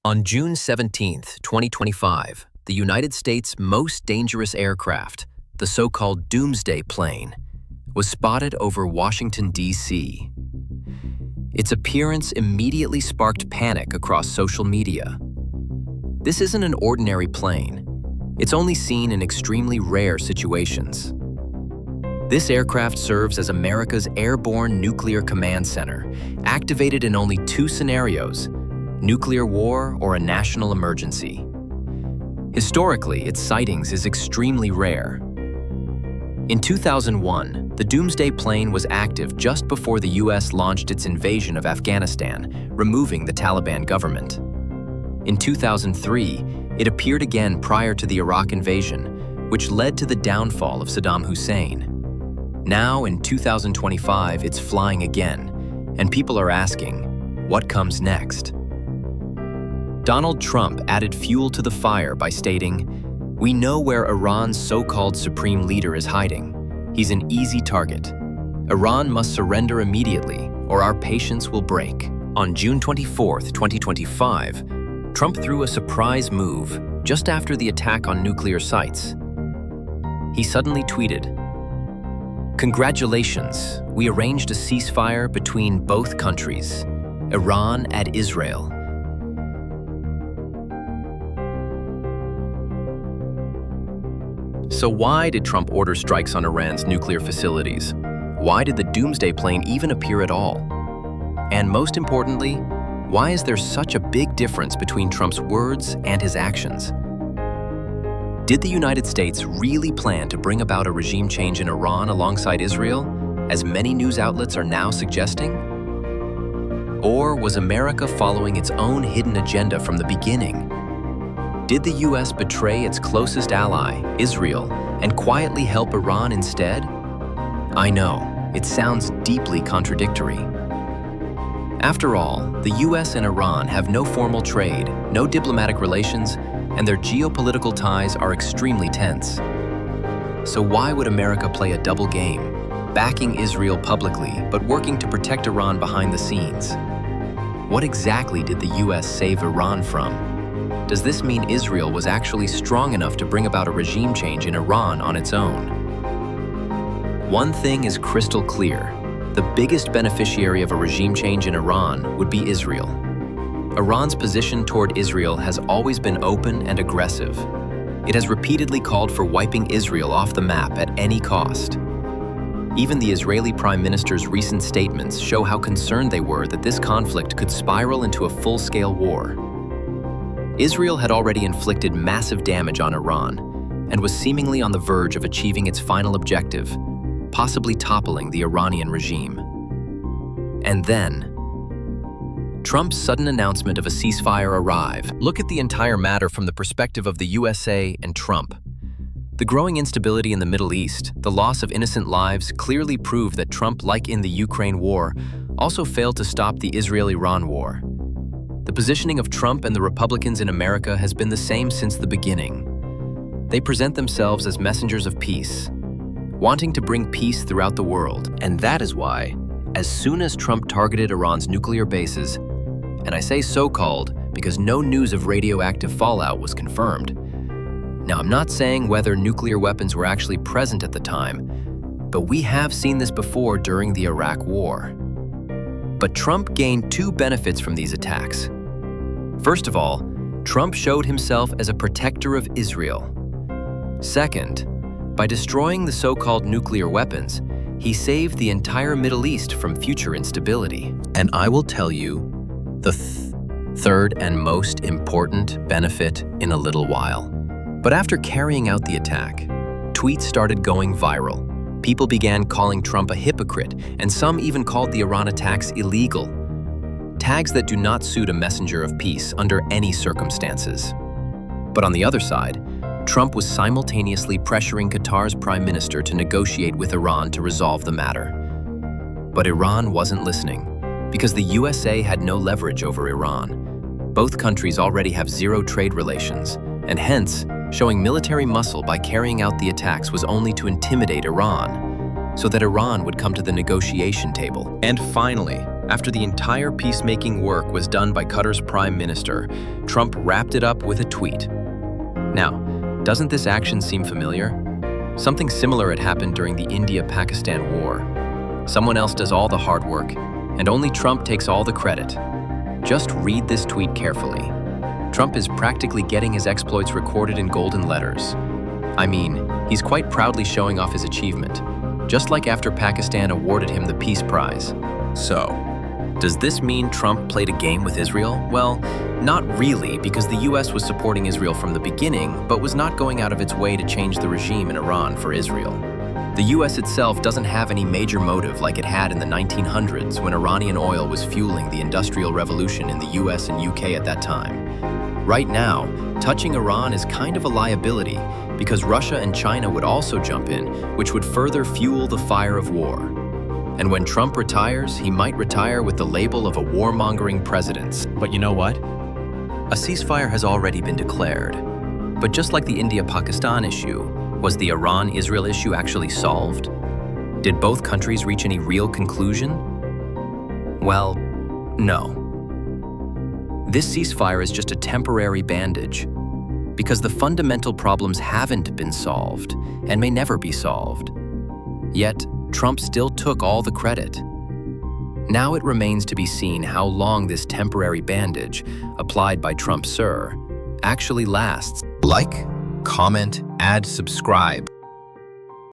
On June 17, 2025, the United States' most dangerous aircraft, the so-called Doomsday Plane, was spotted over Washington, D.C. Its appearance immediately sparked panic across social media. This isn't an ordinary plane. It's only seen in extremely rare situations. This aircraft serves as America's airborne nuclear command center, activated in only two scenarios: nuclear war or a national emergency. Historically, its sightings is extremely rare. In 2001, the Doomsday Plane was active just before the U.S. launched its invasion of Afghanistan, removing the Taliban government. In 2003, it appeared again prior to the Iraq invasion, which led to the downfall of Saddam Hussein. Now, in 2025, it's flying again, and people are asking, what comes next? Donald Trump added fuel to the fire by stating, "We know where Iran's so-called supreme leader is hiding. He's an easy target. Iran must surrender immediately, or our patience will break." On June 24, 2025, Trump threw a surprise move just after the attack on nuclear sites. He suddenly tweeted, "Congratulations, we arranged a ceasefire between both countries, Iran and Israel." So why did Trump order strikes on Iran's nuclear facilities? Why did the Doomsday Plane even appear at all? And most importantly, why is there such a big difference between Trump's words and his actions? Did the United States really plan to bring about a regime change in Iran alongside Israel, as many news outlets are now suggesting? Or was America following its own hidden agenda from the beginning? Did the U.S. betray its closest ally, Israel, and quietly help Iran instead? I know, it sounds deeply contradictory. After all, the U.S. and Iran have no formal trade, no diplomatic relations, and their geopolitical ties are extremely tense. So why would America play a double game, backing Israel publicly but working to protect Iran behind the scenes? What exactly did the U.S. save Iran from? Does this mean Israel was actually strong enough to bring about a regime change in Iran on its own? One thing is crystal clear. The biggest beneficiary of a regime change in Iran would be Israel. Iran's position toward Israel has always been open and aggressive. It has repeatedly called for wiping Israel off the map at any cost. Even the Israeli Prime Minister's recent statements show how concerned they were that this conflict could spiral into a full-scale war. Israel had already inflicted massive damage on Iran and was seemingly on the verge of achieving its final objective, possibly toppling the Iranian regime. And then, Trump's sudden announcement of a ceasefire arrived. Look at the entire matter from the perspective of the USA and Trump. The growing instability in the Middle East, the loss of innocent lives, clearly prove that Trump, like in the Ukraine war, also failed to stop the Israel-Iran war. The positioning of Trump and the Republicans in America has been the same since the beginning. They present themselves as messengers of peace, wanting to bring peace throughout the world. And that is why, as soon as Trump targeted Iran's nuclear bases, and I say so-called because no news of radioactive fallout was confirmed. Now, I'm not saying whether nuclear weapons were actually present at the time, but we have seen this before during the Iraq War. But Trump gained two benefits from these attacks. First of all, Trump showed himself as a protector of Israel. Second, by destroying the so-called nuclear weapons, he saved the entire Middle East from future instability. And I will tell you the third and most important benefit in a little while. But after carrying out the attack, tweets started going viral. People began calling Trump a hypocrite, and some even called the Iran attacks illegal. Tags that do not suit a messenger of peace under any circumstances. But on the other side, Trump was simultaneously pressuring Qatar's prime minister to negotiate with Iran to resolve the matter. But Iran wasn't listening, because the USA had no leverage over Iran. Both countries already have zero trade relations, and hence, showing military muscle by carrying out the attacks was only to intimidate Iran, so that Iran would come to the negotiation table. And finally, After the entire peacemaking work was done by Qatar's prime minister, Trump wrapped it up with a tweet. Now, doesn't this action seem familiar? Something similar had happened during the India-Pakistan war. Someone else does all the hard work, and only Trump takes all the credit. Just read this tweet carefully. Trump is practically getting his exploits recorded in golden letters. I mean, he's quite proudly showing off his achievement, just like after Pakistan awarded him the Peace Prize. So, does this mean Trump played a game with Israel? Well, not really, because the US was supporting Israel from the beginning, but was not going out of its way to change the regime in Iran for Israel. The US itself doesn't have any major motive like it had in the 1900s when Iranian oil was fueling the Industrial Revolution in the US and UK at that time. Right now, touching Iran is kind of a liability because Russia and China would also jump in, which would further fuel the fire of war. And when Trump retires, he might retire with the label of a warmongering president. But you know what? A ceasefire has already been declared. But just like the India-Pakistan issue, was the Iran-Israel issue actually solved? Did both countries reach any real conclusion? Well, no. This ceasefire is just a temporary bandage, because the fundamental problems haven't been solved and may never be solved. Yet, Trump still took all the credit. Now it remains to be seen how long this temporary bandage, applied by Trump Sir, actually lasts. Like, comment, subscribe.